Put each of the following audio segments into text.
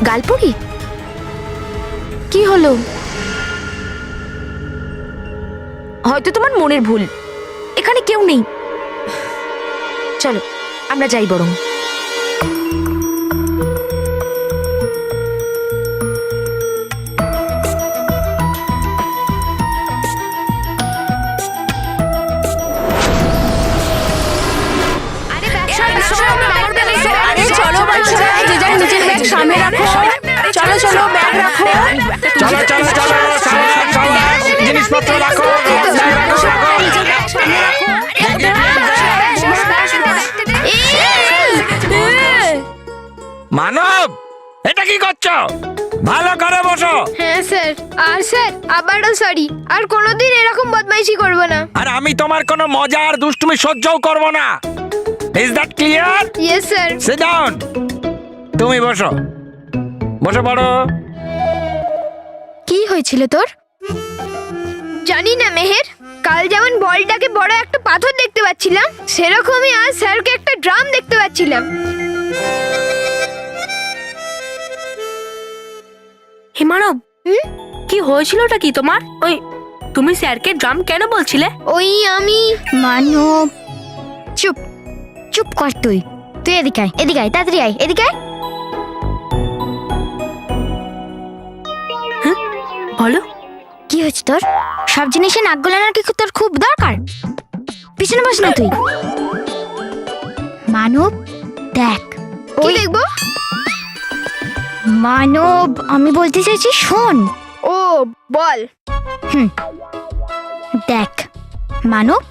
গালপুরি? কি হলো? হয়তো তোমার মনের ভুল, এখানে কেউ নেই। চলো আমরা যাই বরং। চলো চলো, ব্যাগ রাখো। চলো চলো চলো, জিনিসপত্র রাখো। মানব, এটা কি করছো? ভালো করে বসো। হ্যাঁ স্যার। আর স্যার আবারও সরি, আর কোনোদিন এরকম বদমাইশি করব না। আর আমি তোমার কোনো মজা আর দুষ্টুমি সহ্যও করব না। Is that clear? Yes sir. Sit down. তুমি বসো, বসে পড়ো। কি হয়েছিল তোর? জানি না মেহের, কাল যেমন বলটাকে বড় একটা পাথর দেখতে পাচ্ছিলাম, সেরকমই আজ স্যারকে একটা ড্রাম দেখতে পাচ্ছিলাম। হিমানব, কি হয়েছিলটা কি তোমার? ওই তুমি স্যারকে ড্রাম কেন বলছিলে? ওই আমি মানব, চুপ চুপ কর। তুই তুই এদিকে আয়, এদিকে আয়, তাড়াতাড়ি আয়, এদিকে আয়। বলো, কি হয়েছে তোর? সব জিনিসে নাক গলানোর কি তোর খুব দরকার? পিছনে বস না তুই। মানব দেখ। কি দেখবো? মানব, আমি বলতে চাইছি শোন। ও বল। দেখ মানব,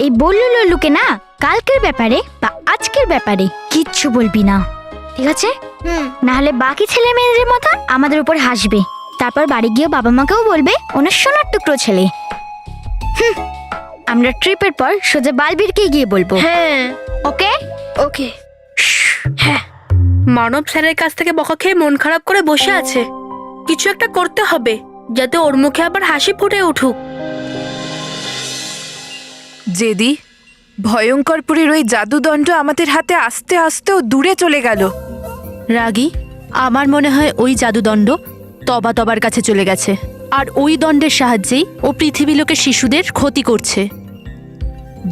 এই বললু লল্লুকে না কালকের ব্যাপারে বা আজকের ব্যাপারে কিচ্ছু বলবি না, ঠিক আছে? না হলে বাকি ছেলে মেয়েদের মতো আমাদের উপর হাসবে, তারপর বাড়ি গিয়ে বাবা মাকেও বলবে ওনার সোনার টুকরো ছেলে। আমরা ট্রিপের পর সোজা বালবীরকে গিয়ে বলবো। হ্যাঁ ওকে ওকে। মানব স্যারের কাছ থেকে বকা খেয়ে মন খারাপ করে বসে আছে। কিছু একটা করতে হবে যাতে ওর মুখে আবার হাসি ফুটে উঠুক। জেদি, ভয়ঙ্করপুরীর ওই জাদুদণ্ড আমাদের হাতে আস্তে আস্তেও দূরে চলে গেল। রাগী, আমার মনে হয় ওই জাদুদণ্ড তবার কাছে চলে গেছে, আর ওই দণ্ডের সাহায্যেই ও পৃথিবী লোকের শিশুদের ক্ষতি করছে।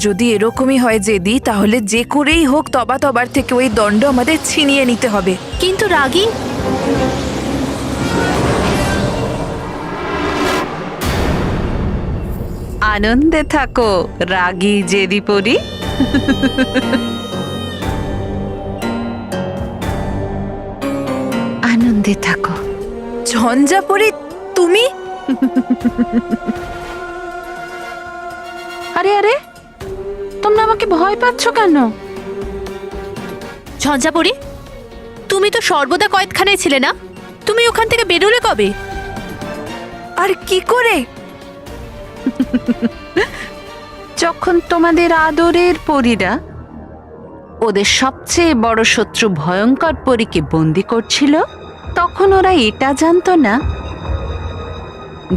যদি এরকমই হয় জেদি, তাহলে যে করেই হোক তবার থেকে ওই দণ্ড আমাদের ছিনিয়ে নিতে হবে। কিন্তু রাগী, আনন্দে থাকো রাগী জেদি পরি। আনন্দে থাকো। ঝঞ্ঝাপরি, তুমি? আরে আরে, তোমরা আমাকে ভয় পাচ্ছ কেন? ঝঞ্ঝাপরি, তুমি তো সর্বদা কয়েদখানায় ছিলে না? তুমি ওখান থেকে বেরোলে কবে? আর কি করে? যখন তোমাদের আদরের পরীরা ওদের সবচেয়ে বড় শত্রু ভয়ঙ্কর পরীকে বন্দি করছিল, তখন ওরা এটা জানতো না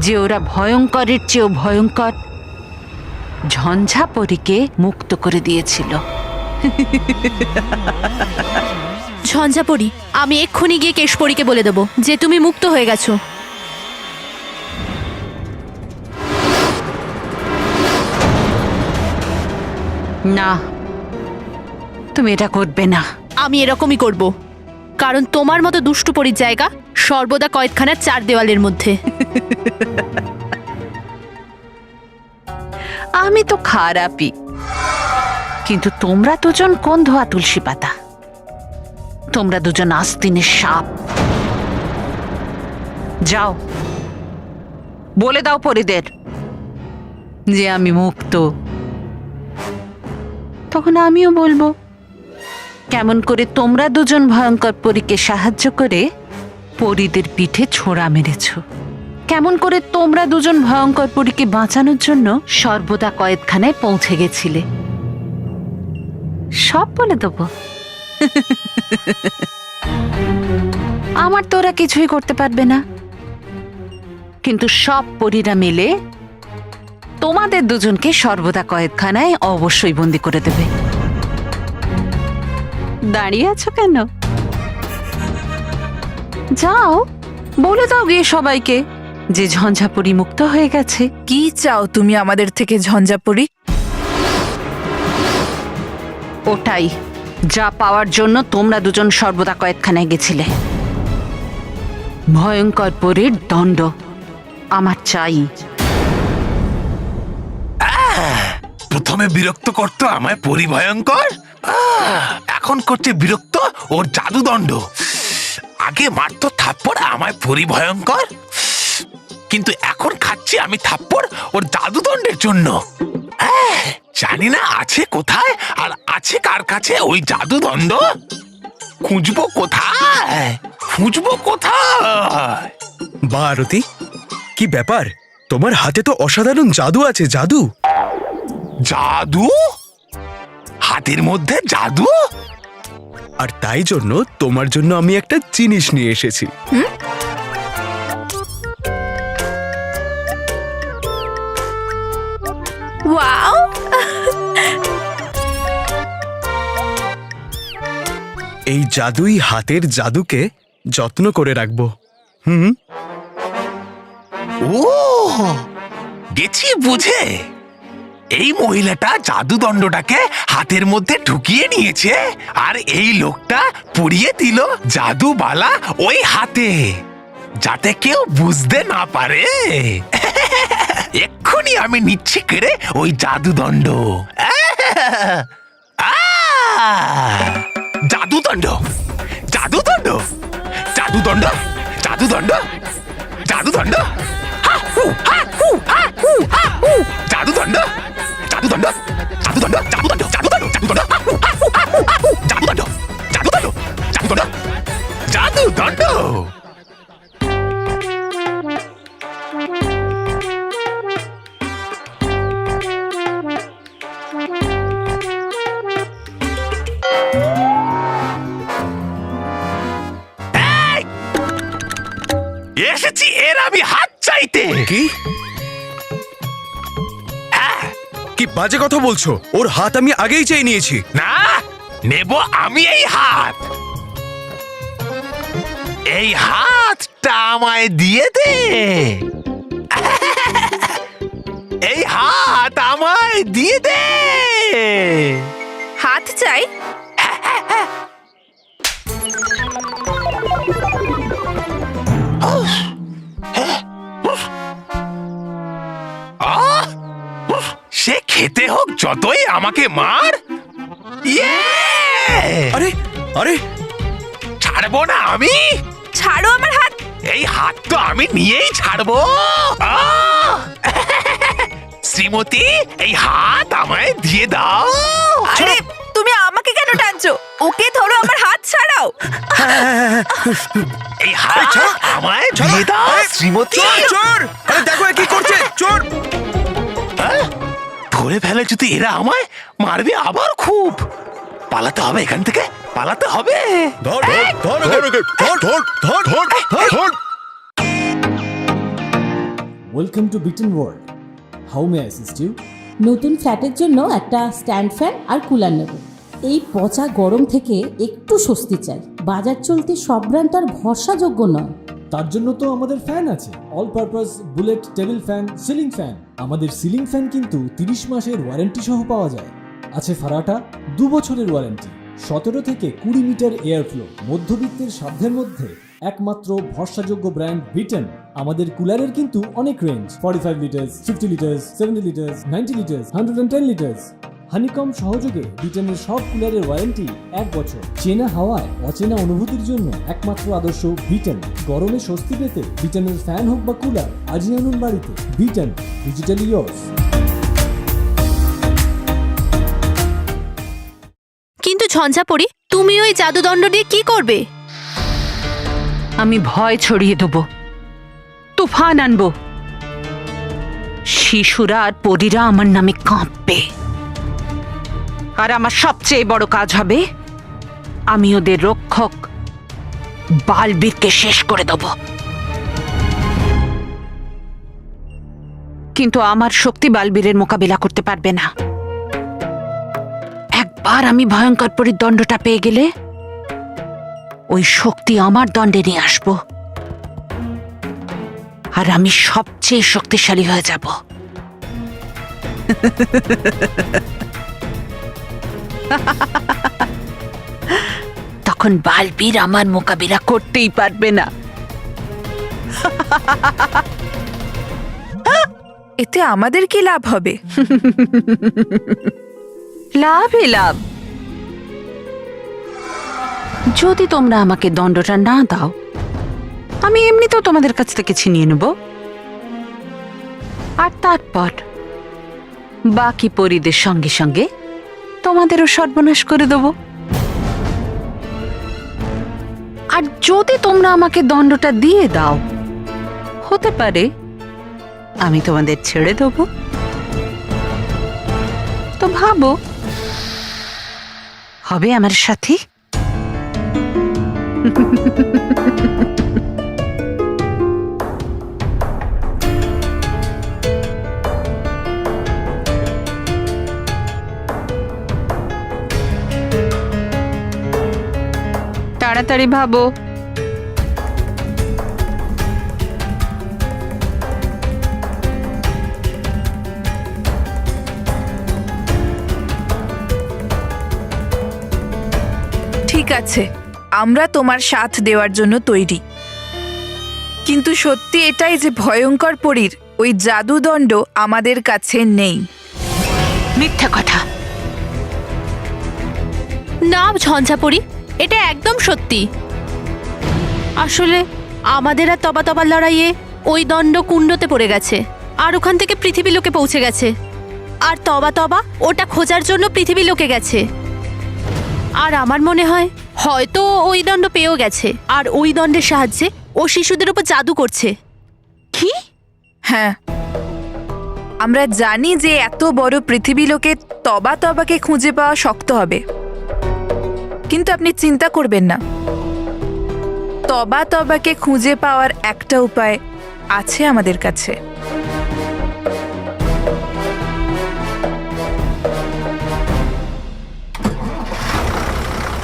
যে ওরা ভয়ঙ্করের চেয়েও ভয়ঙ্কর ঝঞ্ঝাপরীকে মুক্ত করে দিয়েছিল। ঝঞ্ঝাপরি, আমি এক্ষুনি গিয়ে কেশপরীকে বলে দেবো যে তুমি মুক্ত হয়ে গেছো। না, তুমি এটা করবে না। আমি এরকমই করব, কারণ তোমার মতো দুষ্টু পরীর জায়গা সর্বদা কয়েদখানার চার দেওয়ালের মধ্যে। আমি তো খারাপই, কিন্তু তোমরা দুজন কোন ধোয়া তুলসী পাতা? তোমরা দুজন আস্তিনের সাপ। যাও, বলে দাও পরীদের যে আমি মুক্ত। তখন আমিও বলবো কেমন করে তোমরা দুজন ভয়ঙ্কর পরীকে সাহায্য করে পরীদের পিঠে ছোড়া মেরেছ, কেমন করে তোমরা দুজন ভয়ঙ্কর পরীকে বাঁচানোর জন্য সর্বদা কয়েদখানায় পৌঁছে গেছিলে। সব বলে দেবো। আমার তো ওরা কিছুই করতে পারবে না, কিন্তু সব পরীরা মিলে তোমাদের দুজনকে সর্বদা কয়েদখানায় অবশ্যই বন্দি করে দেবে। দাঁড়িয়ে আছো কেন? যাও, বলে দাও গিয়ে সবাইকে যে ঝঞ্ঝাপুরি মুক্ত হয়ে গেছে। কি চাও তুমি আমাদের থেকে ঝঞ্ঝাপুরি? ওটাই, যা পাওয়ার জন্য তোমরা দুজন সর্বদা কয়েকখানায় গেছিলে। ভয়ঙ্কর পরীর দণ্ড আমার চাই। প্রথমে বিরক্ত করতো আমায় পরিভয়ঙ্কর, এখন করছে বিরক্ত ওর জাদুদণ্ড। আগে মারতো থাপ্পড় আমায় পরিভয়ঙ্কর, কিন্তু এখন খাচ্ছি আমি থাপ্পড় ওর জাদুদণ্ডের জন্য। জানি না আছে কোথায় আর আছে কার কাছে ওই জাদুদণ্ড। খুঁজবো কোথায়, খুঁজবো কোথায়? বা আরতি, কি ব্যাপার? তোমার হাতে তো অসাধারণ জাদু আছে। জাদু? জাদু? হাতের মধ্যে জাদু? আর তাই জন্য তোমার জন্য আমি একটা জিনিস নিয়ে এসেছি। ওয়াও! এই জাদুই হাতের জাদুকে যত্ন করে রাখবো। ও, গেছি বুঝে। এই মহিলাটা জাদুদণ্ডটাকে হাতের মধ্যে ঢুকিয়ে নিয়েছে, আর এই লোকটা পুড়িয়ে দিল জাদুবালা ওই হাতে, যাতে কেউ বুঝতে না পারে। এক্ষুনি আমি নিচ্ছি কেড়ে ওই জাদুদণ্ড। জাদুদণ্ড, জাদুদণ্ড, জাদুদণ্ড, জাদুদণ্ড, জাদুদণ্ড, জাদুদণ্ড, জাদুদণ্ড, জাদুদণ্ড, জাদুদণ্ড, জাদুদণ্ড, জাদুদণ্ড, জাদুদণ্ড, জাদুদণ্ড, জাদুদণ্ড, জাদুদণ্ড। এসেছি এর আমি হাত চাইতে। কি কি বাজে কথা বলছো? ওর হাত আমি আগেই চেয়ে নিয়েছি। না, নেব আমি এই হাত। এই হাতটা আমায় দিয়ে দে। এই হাত আমায় দিয়ে দে। হাত চাই? সে খেতে হোক যতই আমাকে মার। ইয়ে! আরে আরে, ছাড়বো না আমি। ছাড়ো আমার হাত! এই হাত তো আমি নিয়েই ছাড়বো। আহ! শ্রীমতী, এই হাত আমায় দিয়ে দাও। আরে তুমি আমাকে কেন টানছো? ওকে ধরো, আমার হাত ছাড়াও। এই হাত আমায় দিয়ে দাও শ্রীমতী। চোর! আরে দেখো এ কি করছে, চোর! ধরে ফেলে যদি এরা আমায় মারবে আবার খুব। পালাতে হবে এখান থেকে, পালাতে হবে। ধর ধর ধর ধর ধর ধর ধর ধর ধর। Welcome to bitten world. How may assist you? নতুন ফ্ল্যাটের জন্য একটা স্ট্যান্ড ফ্যান আর কুলার নেব। এই পচা গরম থেকে একটু স্বস্তি চাই। বাজার চলতে সব ব্র্যান্ড তো আর ভরসাযোগ্য নয়। তার জন্য তো আমাদের ফ্যান আছে, all purpose bullet table fan, ceiling fan. আমাদের সিলিং ফ্যান কিন্তু 30 মাসের ওয়ারেন্টি সহ পাওয়া যায়। আছে ফারাটা 2 বছরের ওয়ারেন্টি, 17 থেকে 20 মিটার এয়ার ফ্লো, মধ্যবিত্তের সাধ্যের মধ্যে একমাত্র ভরসাযোগ্য ব্র্যান্ড বিটেন। আমাদের কুলারের কিন্তু অনেক range, 45 litres, 50 litres, 70 litres, 90 litres, 110 litres. Honeycomb সহযোগে বিটেনের সব কুলারের ওয়ারেন্টি 1 বছর। চেনা হাওয়ায় অচেনা অনুভূতির জন্য একমাত্র আদর্শ বিটেন। গরমে স্বস্তি পেতে বিটেনের ফ্যান হোক বা কুলার, আজই আনুন বাড়িতে। Beaten, digitally yours. কিন্তু ঝঞ্ঝাপুরি, তুমি ওই জাদুদণ্ড দিয়ে কি করবে? আমি ভয় ছড়িয়ে দেব, তুফান আনবো। শিশুরা আর পরীরা আমার নামে কাঁপবে। আর আমার সবচেয়ে বড় কাজ হবে, আমি ওদের রক্ষক বালবীরকে শেষ করে দেব। কিন্তু আমার শক্তি বালবীরের মোকাবিলা করতে পারবে না। একবার আমি ভয়ঙ্কর পরীর দণ্ডটা পেয়ে গেলে ওই শক্তি আমার দণ্ডে নিয়ে আসব, আর আমি সবচেয়ে শক্তিশালী হয়ে যাব। তখন বালবীর আমার মোকাবিলা করতেই পারবে না। এতে আমাদের কি লাভ হবে? লাভই লাভ। যদি তোমরা আমাকে দণ্ডটা না দাও, আমি এমনিতেও তোমাদের কাছ থেকে ছিনিয়ে নেব, আর তারপর বাকি পরীদের সঙ্গে সঙ্গে তোমাদেরও সর্বনাশ করে দেব। আর যদি তোমরা আমাকে দণ্ডটা দিয়ে দাও, হতে পারে আমি তোমাদের ছেড়ে দেব। তো ভাবো, হবে আমার সাথী? তাড়াতাড়ি ভাবো। ঠিক আছে, আমরা তোমার সাথ দেওয়ার জন্য তৈরি, কিন্তু সত্যি এটাই যে ভয়ঙ্কর পরীর ওই জাদুদণ্ড আমাদের কাছে নেই। মিথ্যা কথা। না ঝঞ্ঝাপরি, এটা একদম সত্যি। আসলে আমাদের আর তবা তবার লড়াইয়ে ওই দণ্ড কুণ্ডতে পড়ে গেছে, আর ওখান থেকে পৃথিবী লোকে পৌঁছে গেছে। আর তবা তবা ওটা খোঁজার জন্য পৃথিবী লোকে গেছে। আর আমার মনে হয় হয়তো ওই দণ্ড পেয়েও গেছে, আর ওই দণ্ডের সাহায্যে ও শিশুদের উপর জাদু করছে। কি? হ্যাঁ, আমরা জানি যে এত বড় পৃথিবী লোকে তবা তবাকে খুঁজে পাওয়া শক্ত হবে, কিন্তু আপনি চিন্তা করবেন না, তবা তবাকে খুঁজে পাওয়ার একটা উপায় আছে আমাদের কাছে।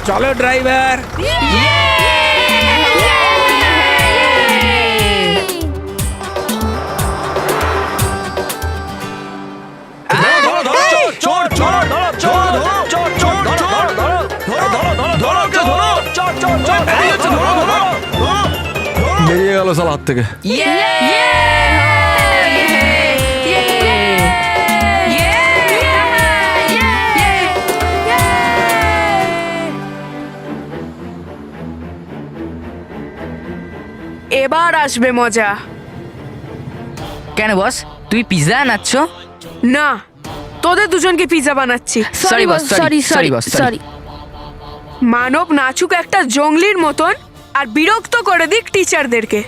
চলো ড্রাইভার। বেরিয়ে গেল সাল হাত থেকে। এবার আসবে মজা। কেন বস, তুই পিৎজা আনাচ্ছ? না, তোদের দুজনকে পিৎজা বানাচ্ছি। Sorry boss, sorry boss, sorry. Manab নাচুক একটা জঙ্গলির মতন, আর বিরক্ত করে দিক টিচারদেরকে।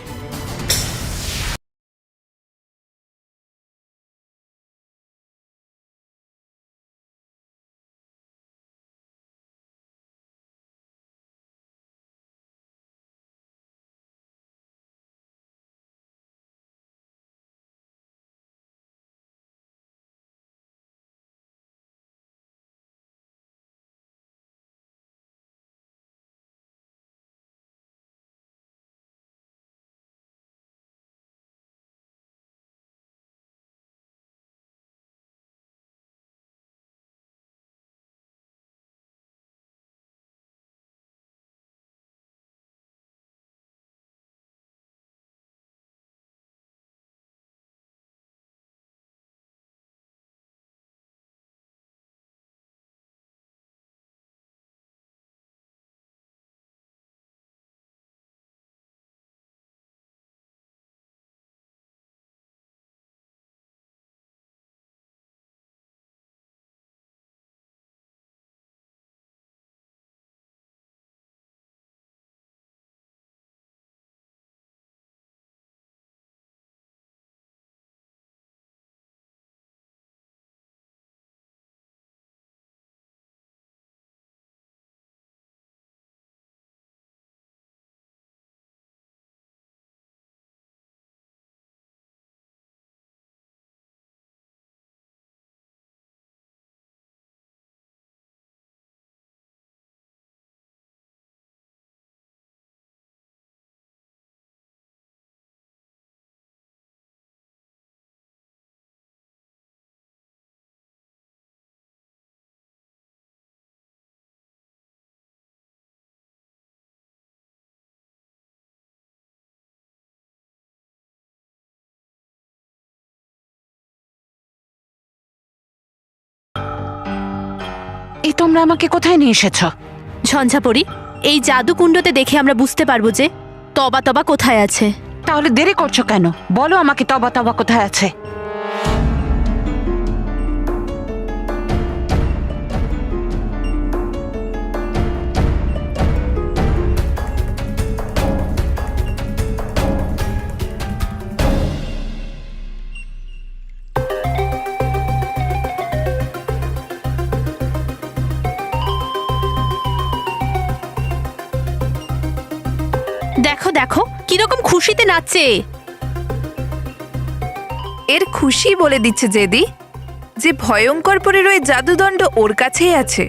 এই তোমরা আমাকে কোথায় নিয়ে এসেছো? ঝঞ্ঝাপরি, এই জাদুকুণ্ডতে দেখে আমরা বুঝতে পারবো যে তবা তবা কোথায় আছে। তাহলে দেরি করছো কেন? বলো আমাকে তবা তবা কোথায় আছে। দেখো দেখো কিরকম খুশিতে নাচছে। এর খুশি বলে দিচ্ছে জেদি যে ভয়ঙ্কর পরীর ওই জাদুদণ্ড ওর কাছেই আছে।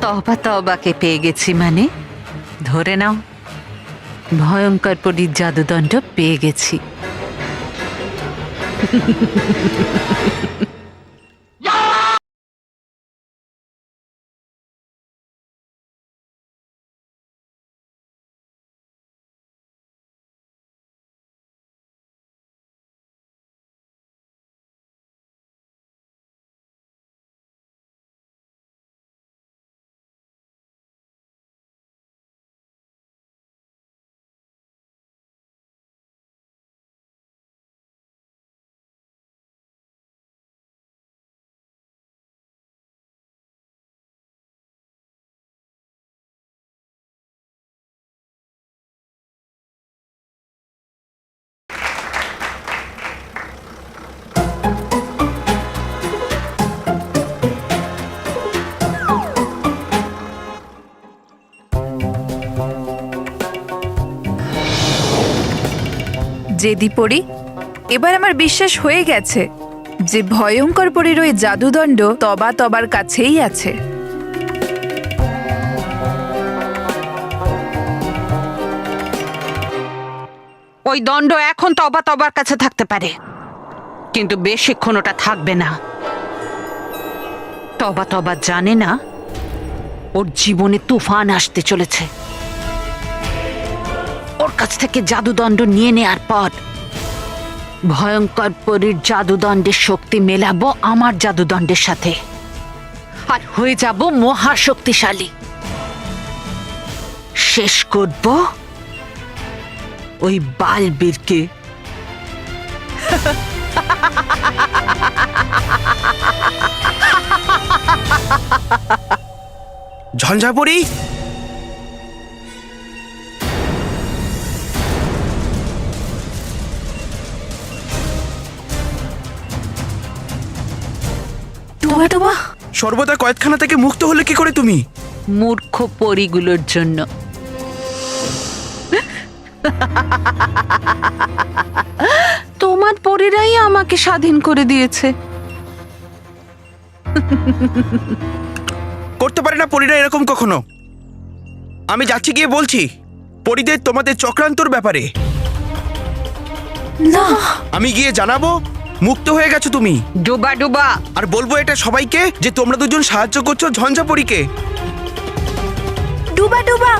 তবা তবাকে পেয়ে গেছি মানে ধরে নাও ভয়ঙ্কর পরীর জাদুদণ্ড পেয়ে গেছি। জেদি পরী, এবার আমার বিশ্বাস হয়ে গেছে যে ভয়ঙ্কর পরীর ওই জাদুদণ্ড তবা তবার কাছেই আছে। ওই দণ্ড এখন তবা তবার কাছে থাকতে পারে, কিন্তু বেশিক্ষণ ওটা থাকবে না। তবা তবা জানে না ওর জীবনে তুফান আসতে চলেছে। ওর কাছ থেকে জাদুদণ্ড নিয়ে নেয়ার পর ভয়ঙ্কর পরীর জাদুদণ্ডের শক্তি মেলাবো আমার জাদুদণ্ডের সাথে, আর হয়ে যাব মহাশক্তিশালী। শেষ করব ওই বালবীরকে। ঝঞ্ঝাপরি, সর্বদা কয়েদখানা থেকে মুক্ত হলে কি করে তুমি? মূর্খ পরীগুলোর জন্য। তোমার পরীরাই আমাকে স্বাধীন করে দিয়েছে। করতে পারে না পরীরা এরকম কখনো। আমি যাচ্ছি গিয়ে বলছি পরীদের তোমাদের চক্রান্তর ব্যাপারে। না, আমি গিয়ে জানাবো মুক্ত হয়ে গেছো তুমি। ডুবা ডুবা। আর বলবো এটা সবাইকে যে তোমরা দুজন সাহায্য করছো ঝঞ্ঝাপরিকে। ডুবা ডুবা।